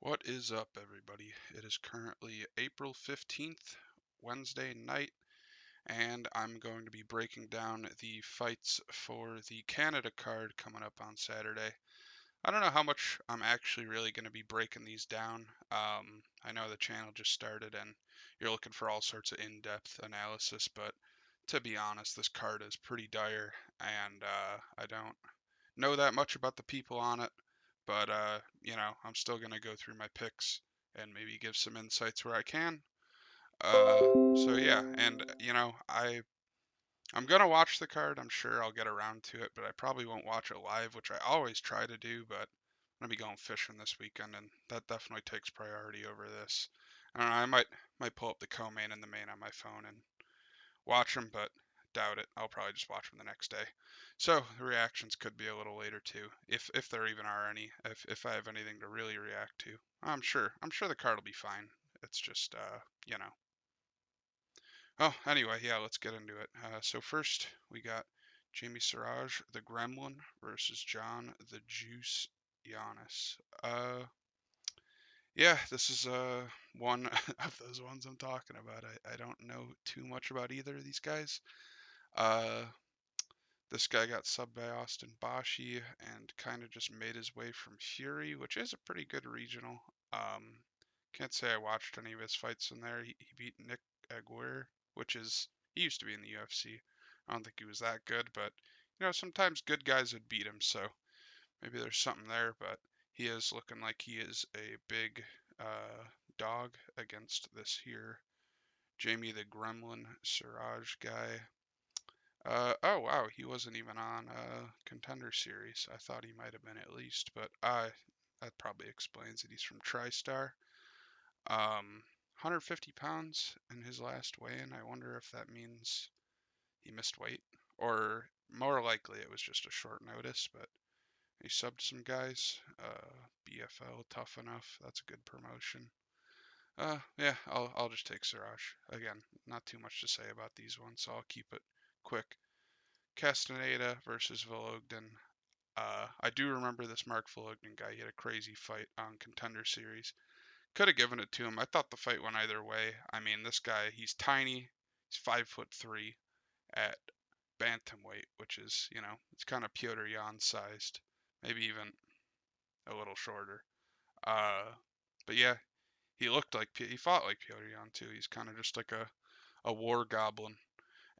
What is up, everybody? It is currently April 15th, Wednesday night, and I'm going to be breaking down the fights for the Canada card coming up on Saturday. I don't know how much I'm actually really going to be breaking these down. I know the channel just started and you're looking for all sorts of in-depth analysis, but to be honest, this card is pretty dire, and I don't know that much about the people on it, but I'm still gonna go through my picks and maybe give some insights where I can. So yeah, and I'm gonna watch the card. I'm sure I'll get around to it, but I probably won't watch it live, which I always try to do. But I'm gonna be going fishing this weekend, and that definitely takes priority over this. I don't know. I might pull up the co-main and the main on my phone and watch them, but doubt it. I'll probably just watch them the next day. So the reactions could be a little later too, if there even are any. If I have anything to really react to, I'm sure the card will be fine. It's just you know. Oh, anyway, yeah, let's get into it. So first we got Jamie Siraj, the Gremlin, versus John the Juice Giannis. Yeah, this is one of those ones I'm talking about. I don't know too much about either of these guys. Uh, This guy got subbed by Austin Bashi and kind of just made his way from Fury, which is a pretty good regional. Um, can't say I watched any of his fights in there. He beat Nick Aguirre, he used to be in the UFC. I don't think he was that good, but sometimes good guys would beat him, so maybe there's something there. But he is looking like he is a big dog against this here Jamie the Gremlin Siraj guy. Oh wow, he wasn't even on Contender Series. I thought he might have been at least, but that probably explains it. He's from TriStar. 150 pounds in his last weigh-in. I wonder if that means he missed weight, or more likely it was just a short notice. But he subbed some guys. BFL, tough enough. That's a good promotion. Yeah, I'll just take Siraj. Again, not too much to say about these ones, so I'll keep it quick. Castaneda versus Vologden. I do remember this Mark Vologden guy. He had a crazy fight on Contender Series. Could have given it to him. I thought the fight went either way. I mean, this guy, he's tiny. He's 5'3" at bantamweight, which is, it's kind of Piotr Jan sized, maybe even a little shorter. Uh, but yeah, he fought like Piotr Jan too. He's kind of just like a war goblin,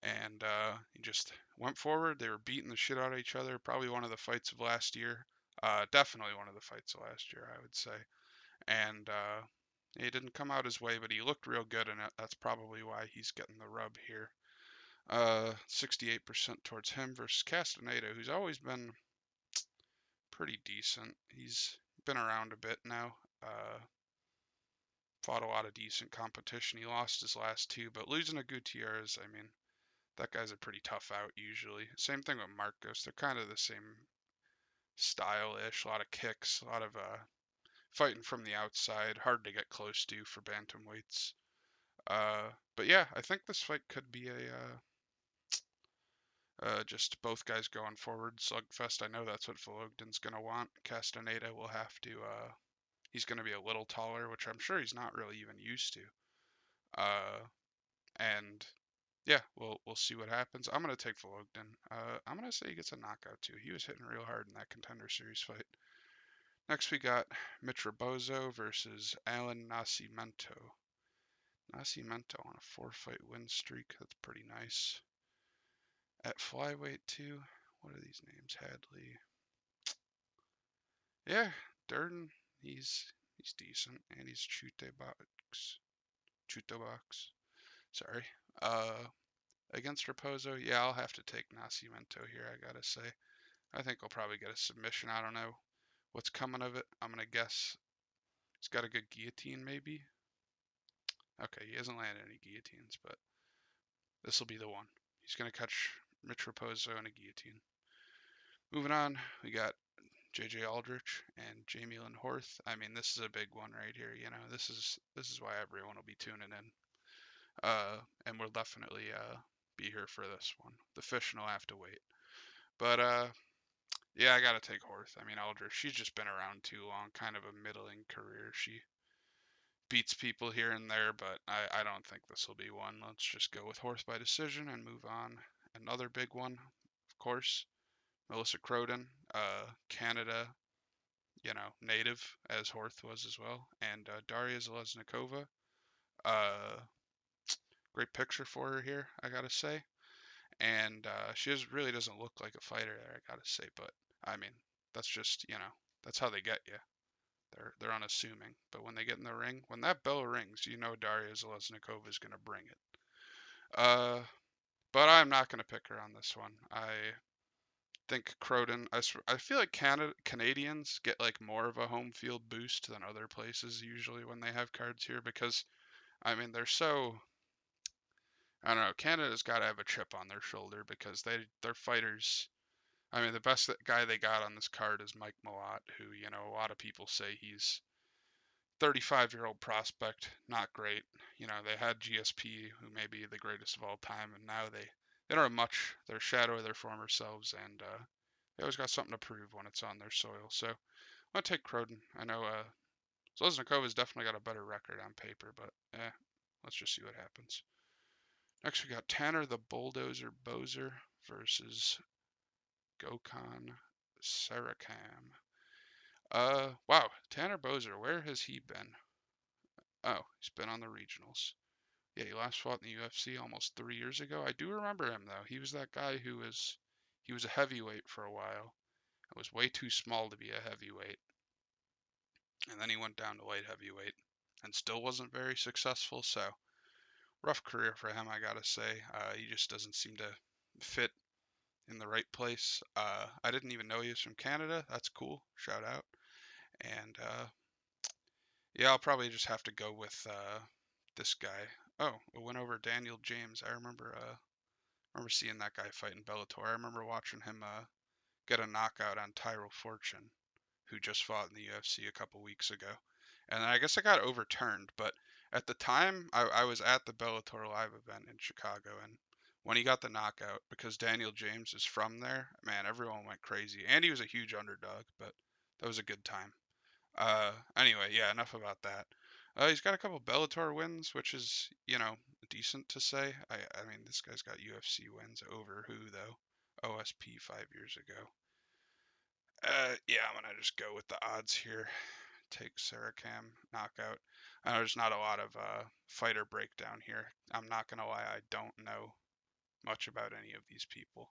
and he just went forward. They were beating the shit out of each other. Probably one of the fights of last year. Definitely one of the fights of last year, I would say. And he didn't come out his way, but he looked real good in it. That's probably why he's getting the rub here. 68% towards him versus Castaneda, who's always been pretty decent. He's been around a bit now. Fought a lot of decent competition. He lost his last two, but losing to Gutierrez, I mean, that guy's a pretty tough out usually. Same thing with Marcos. They're kind of the same style-ish. A lot of kicks, a lot of fighting from the outside. Hard to get close to for bantamweights. But yeah, I think this fight could be just both guys going forward slugfest. I know that's what Vologden's gonna want. Castaneda will have to. He's gonna be a little taller, which I'm sure he's not really even used to. Uh, and yeah, we'll see what happens. I'm gonna take Vologden. I'm gonna say he gets a knockout too. He was hitting real hard in that Contender Series fight. Next we got Mitch Rebozo versus Alan Nascimento. Nascimento on a 4-fight win streak. That's pretty nice. At flyweight too. What are these names? Hadley. Yeah, Durden. He's decent, and he's chute box. Chute box. Sorry. Against Raposo, yeah, I'll have to take Nascimento here, I gotta say. I think I'll probably get a submission. I don't know what's coming of it. I'm gonna guess he's got a good guillotine, maybe. Okay, he hasn't landed any guillotines, but this will be the one. He's gonna catch Mitch Raposo in a guillotine. Moving on, we got JJ Aldrich and Jamie Lynn Horth. I mean, this is a big one right here. This is why everyone will be tuning in. And we'll definitely be here for this one. The fishing will have to wait. But Yeah, I gotta take Horth. I mean, Aldrich, she's just been around too long, kind of a middling career. She beats people here and there, but I don't think this will be one. Let's just go with Horth by decision and move on. Another big one, of course, Melissa Croden, Canada, native as Horth was as well, and Daria Zeleznikova. Uh, Great picture for her here, I gotta say. And she really doesn't look like a fighter there, I gotta say. But I mean, that's just that's how they get you. They're unassuming. But when they get in the ring, when that bell rings, Daria Zeleznikova is gonna bring it. Uh, but I'm not gonna pick her on this one. I think Croden. I feel like Canadians get like more of a home field boost than other places usually when they have cards here because I mean they're so. I don't know. Canada's got to have a chip on their shoulder because their fighters. I mean, the best guy they got on this card is Mike Malott, who a lot of people say he's 35-year-old prospect, not great. They had GSP, who may be the greatest of all time, and now they don't have much. They're a shadow of their former selves, and they always got something to prove when it's on their soil. So I'm gonna take Croden. I know Zleznikov's definitely got a better record on paper, but let's just see what happens. Next we got Tanner the Bulldozer Bozer versus Gokhan Sarakam. Wow, Tanner Bozer, where has he been? Oh, he's been on the regionals. Yeah, he last fought in the UFC almost 3 years ago. I do remember him though. He was that guy he was a heavyweight for a while. It was way too small to be a heavyweight, and then he went down to light heavyweight, and still wasn't very successful. So rough career for him, I gotta say. He just doesn't seem to fit in the right place. I didn't even know he was from Canada. That's cool. Shout out. And yeah, I'll probably just have to go with this guy. Oh, it went over Daniel James. I remember seeing that guy fight in Bellator. I remember watching him get a knockout on Tyrell Fortune, who just fought in the UFC a couple weeks ago. And I guess it got overturned, but at the time I was at the Bellator live event in Chicago, and when he got the knockout, because Daniel James is from there, man, everyone went crazy. And he was a huge underdog, but that was a good time. Anyway, yeah, enough about that. He's got a couple Bellator wins, which is, decent to say. I mean, this guy's got UFC wins over who, though? OSP 5 years ago. Yeah, I'm gonna just go with the odds here. Take Saracam knockout. I know there's not a lot of fighter breakdown here. I'm not gonna lie, I don't know much about any of these people.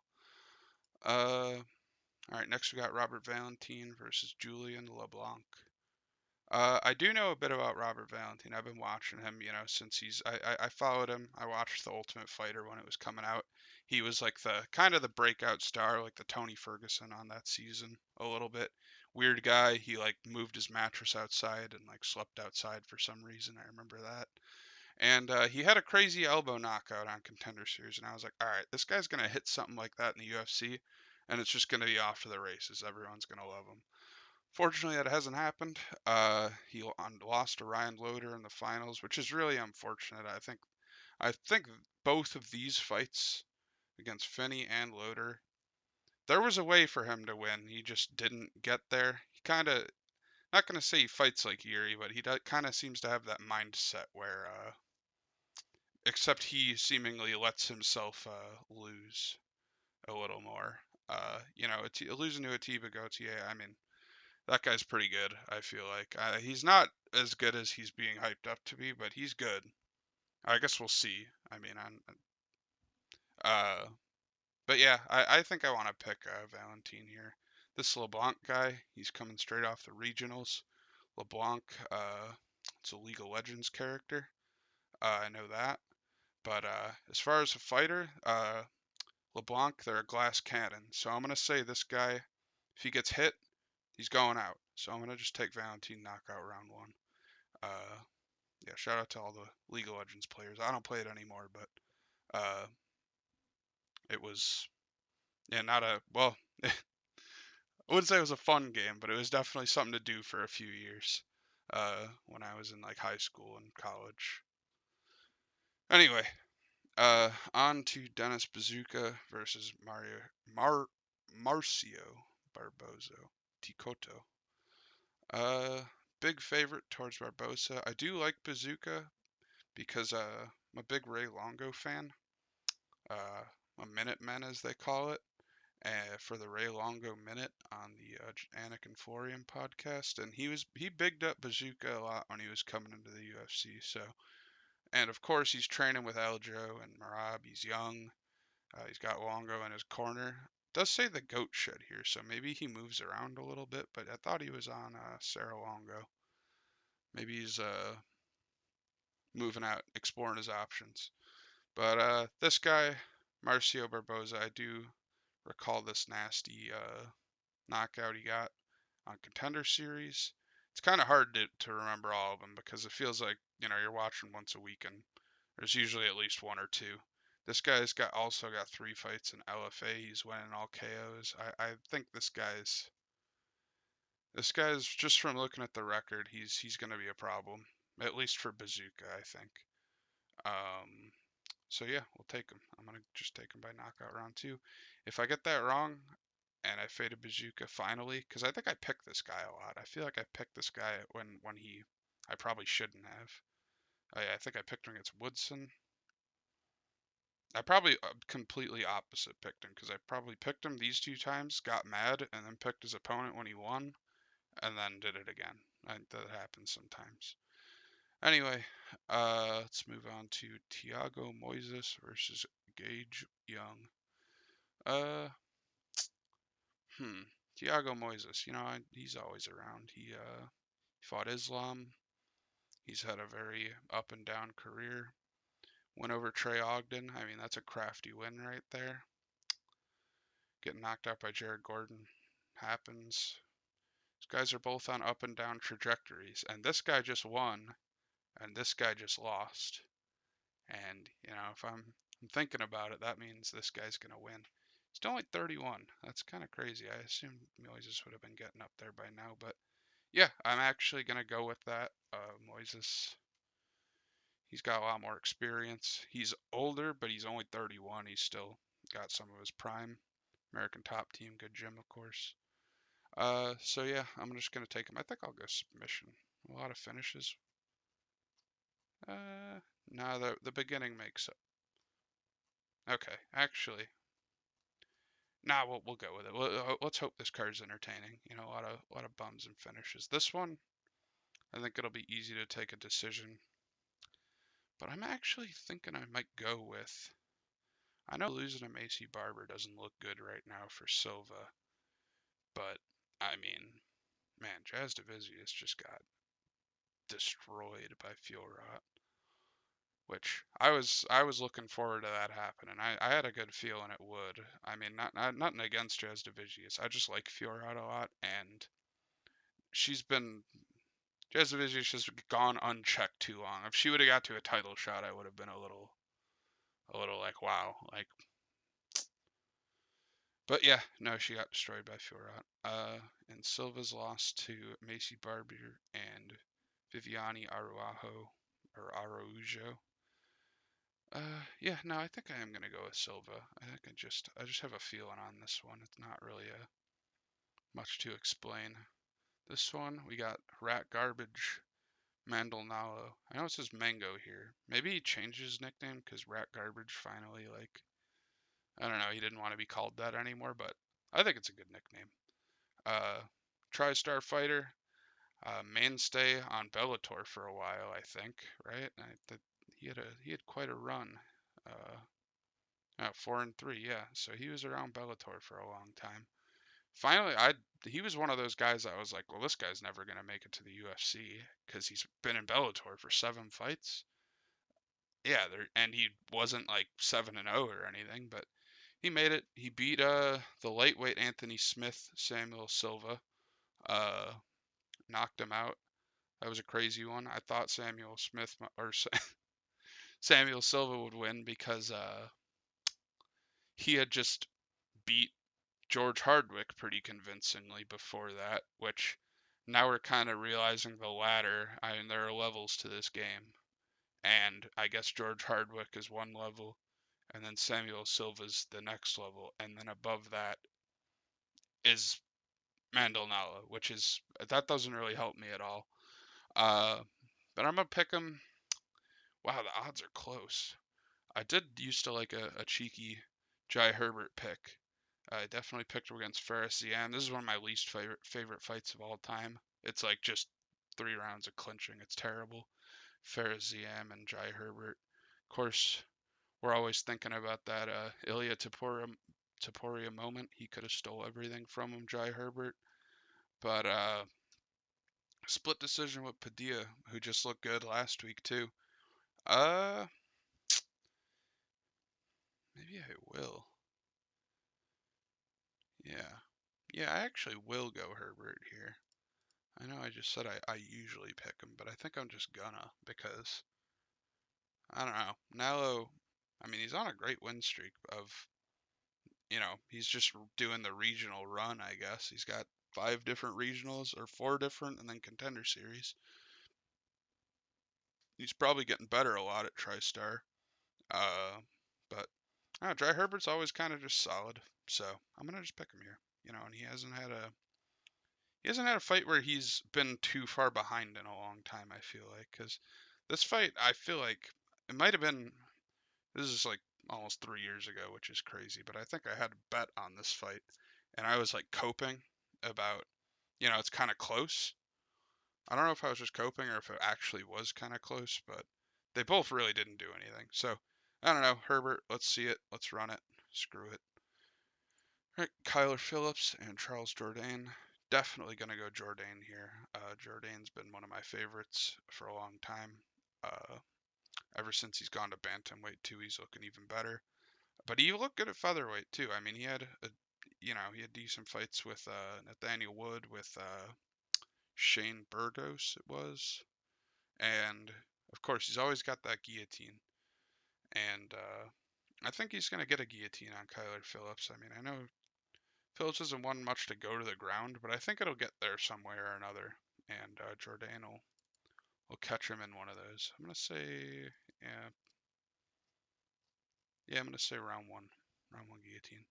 All right, next we got Robert Valentine versus Julian LeBlanc. I do know a bit about Robert Valentine. I've been watching him, since I followed him. I watched The Ultimate Fighter when it was coming out. He was like the kind of the breakout star, like the Tony Ferguson on that season, a little bit. Weird guy. He like moved his mattress outside and like slept outside for some reason. I remember that. And he had a crazy elbow knockout on Contender Series, and I was like, all right, this guy's gonna hit something like that in the UFC, and it's just gonna be off to the races. Everyone's gonna love him. Fortunately, that hasn't happened. He lost to Ryan Loder in the finals, which is really unfortunate. I think both of these fights against Finney and Loder, there was a way for him to win. He just didn't get there. He kind of, not gonna say he fights like Yuri, but he kind of seems to have that mindset where, except he seemingly lets himself lose a little more. Losing to Atiba Gautier, I mean, that guy's pretty good, I feel like. He's not as good as he's being hyped up to be, but he's good. I guess we'll see. I mean, uh, but yeah, I think I want to pick Valentine here. This LeBlanc guy, he's coming straight off the regionals. LeBlanc, it's a League of Legends character. I know that. But as far as a fighter, LeBlanc, they're a glass cannon. So I'm gonna say this guy, if he gets hit, he's going out. So I'm gonna just take Valentine knockout round one. Uh, yeah, shout out to all the League of Legends players. I don't play it anymore, but it was not a well. I wouldn't say it was a fun game, but it was definitely something to do for a few years when I was in like high school and college. Anyway, on to Dennis Bazooka versus Marcio Barboza. Tikoto. Uh, Big favorite towards Barboza. I do like Bazooka because I'm a big Ray Longo fan. Uh, a Minutemen as they call it. For the Ray Longo Minute on the Anakin Florian podcast, and he bigged up Bazooka a lot when he was coming into the UFC. So, and of course he's training with Aljo and Marab. He's young. He's got Longo in his corner. Does say the goat shed here, so maybe he moves around a little bit. But I thought he was on Sarah Longo. Maybe he's moving out, exploring his options. But this guy, Marcio Barboza, I do recall this nasty knockout he got on Contender Series. It's kind of hard to remember all of them because it feels like, you're watching once a week and there's usually at least one or two. This guy's also got 3 fights in LFA. He's winning all KOs. I think this guy's just from looking at the record, he's gonna be a problem. At least for Bazooka, I think. Um, so yeah, we'll take him. I'm gonna just take him by knockout round 2. If I get that wrong, and I faded Bazooka finally, because I think I picked this guy a lot. I feel like I picked this guy when I probably shouldn't have. I think I picked him against Woodson. I probably completely opposite picked him because I probably picked him these 2 times, got mad, and then picked his opponent when he won, and then did it again. That happens sometimes. Anyway, let's move on to Thiago Moises versus Gage Young. Uh, Thiago Moises, he's always around. He fought Islam. He's had a very up and down career. Went over Trey Ogden. I mean, that's a crafty win right there. Getting knocked out by Jared Gordon happens. These guys are both on up and down trajectories, and this guy just won, and this guy just lost. And if I'm thinking about it, that means this guy's gonna win. He's only 31. That's kind of crazy. I assumed Moises would have been getting up there by now, but yeah, I'm actually gonna go with that. Moises, he's got a lot more experience. He's older, but he's only 31. He's still got some of his prime. American Top Team, good gym, of course. So yeah, I'm just gonna take him. I think I'll go submission. A lot of finishes. No, the beginning makes it. Okay, actually, nah, we'll go with it. Let's hope this card's entertaining. A lot of bums and finishes. This one, I think it'll be easy to take a decision. But I'm actually thinking I might go with. I know losing to Macy Barber doesn't look good right now for Silva, but I mean, man, Jazz Divisius just got destroyed by Fiorot, which I was looking forward to that happening. I had a good feeling it would. I mean, nothing against Jazz Divisius. I just like Fiorot a lot, and she's been Jazz Divisius has gone unchecked too long. If she would have got to a title shot, I would have been a little like wow, like. But yeah, no, she got destroyed by Fiorot. And Silva's lost to Macy Barber and Viviane Araujo. Yeah, no, I think I am gonna go with Silva. I think I just have a feeling on this one. It's not really much to explain. This one we got Rat Garbage Mandalnalo. I know it says Mango here. Maybe he changed his nickname because Rat Garbage finally I don't know, he didn't want to be called that anymore, but I think it's a good nickname. TriStar fighter, mainstay on Bellator for a while, I think, right? He had quite a run. 4-3, yeah. So he was around Bellator for a long time. Finally, he was one of those guys that I was like, well, this guy's never gonna make it to the UFC because he's been in Bellator for 7 fights. Yeah, and he wasn't like 7-0 or anything, but he made it. He beat the lightweight Anthony Smith, Samuel Silva, uh, knocked him out. That was a crazy one. I thought Samuel Smith or Samuel Silva would win because he had just beat George Hardwick pretty convincingly before that, which now we're kind of realizing the ladder. I mean, there are levels to this game, and I guess George Hardwick is one level, and then Samuel Silva's the next level, and then above that is Mandel, which is that doesn't really help me at all. Uh, but I'm gonna pick him. Wow, the odds are close. I did used to like a cheeky Jai Herbert pick. I definitely picked him against Ferris Zian. This is one of my least favorite fights of all time. It's like just 3 rounds of clinching. It's terrible. Ferris Zian and Jai Herbert. Of course, we're always thinking about that Ilya Taporia moment. He could have stole everything from him, Jai Herbert. But split decision with Padilla, who just looked good last week too. Uh, maybe I will. Yeah. Yeah, I actually will go Herbert here. I know I just said I usually pick him, but I think I'm just gonna because I don't know. Nalo, I mean, he's on a great win streak of, he's just doing the regional run, I guess. He's got 5 different regionals or 4 different and then contender series. He's probably getting better a lot at TriStar. But I don't know, Dry Herbert's always kind of just solid. So I'm gonna just pick him here. And he hasn't had a fight where he's been too far behind in a long time, I feel like. Because this fight, I feel like it might have been, this is like almost 3 years ago, which is crazy, but I think I had a bet on this fight. And I was like coping about, it's kind of close. I don't know if I was just coping or if it actually was kind of close, but they both really didn't do anything. So I don't know. Herbert, let's see it. Let's run it. Screw it. All right, Kyler Phillips and Charles Jourdain. Definitely going to go Jourdain here. Jourdain's been one of my favorites for a long time. Uh, Ever since he's gone to bantamweight too, he's looking even better. But he looked good at featherweight too. I mean, he had decent fights with Nathaniel Wood, with Shane Burgos, it was, and of course he's always got that guillotine. And I think he's going to get a guillotine on Kyler Phillips. I mean, I know Phillips hasn't won much to go to the ground, but I think it'll get there some way or another. And Jourdain will catch him in one of those. I'm gonna say, yeah, yeah, I'm gonna say round one guillotine.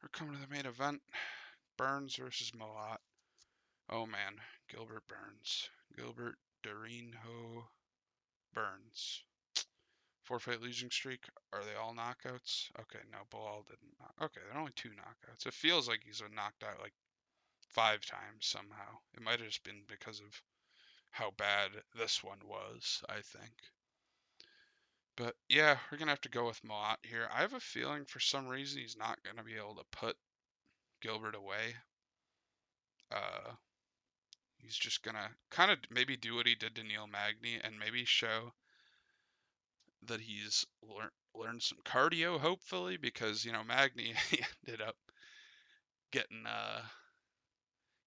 We're coming to the main event: Burns versus Malott. Oh man, Gilbert Durinho Burns. 4 fight losing streak. Are they all knockouts? Okay, no, Bilal didn't. Okay, they're only 2 knockouts. It feels like he's been knocked out like 5 times somehow. It might have just been because of how bad this one was, I think. But yeah, we're gonna have to go with Malott here. I have a feeling for some reason he's not gonna be able to put Gilbert away. Uh, he's just gonna kind of maybe do what he did to Neil Magny and maybe show that he's learned some cardio, hopefully, because Magny he ended up getting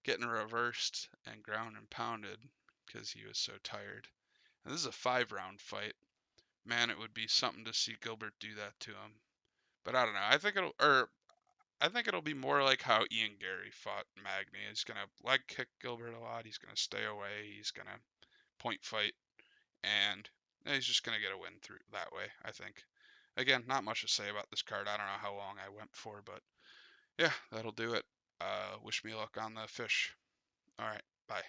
getting reversed and ground and pounded because he was so tired. And this is a 5 round fight. Man, it would be something to see Gilbert do that to him. But I don't know. I think it'll be more like how Ian Gary fought Magny. He's gonna leg kick Gilbert a lot. He's gonna stay away. He's gonna point fight, and he's just gonna get a win through that way, I think. Again, not much to say about this card. I don't know how long I went for, but yeah, that'll do it. Wish me luck on the fish. All right, bye.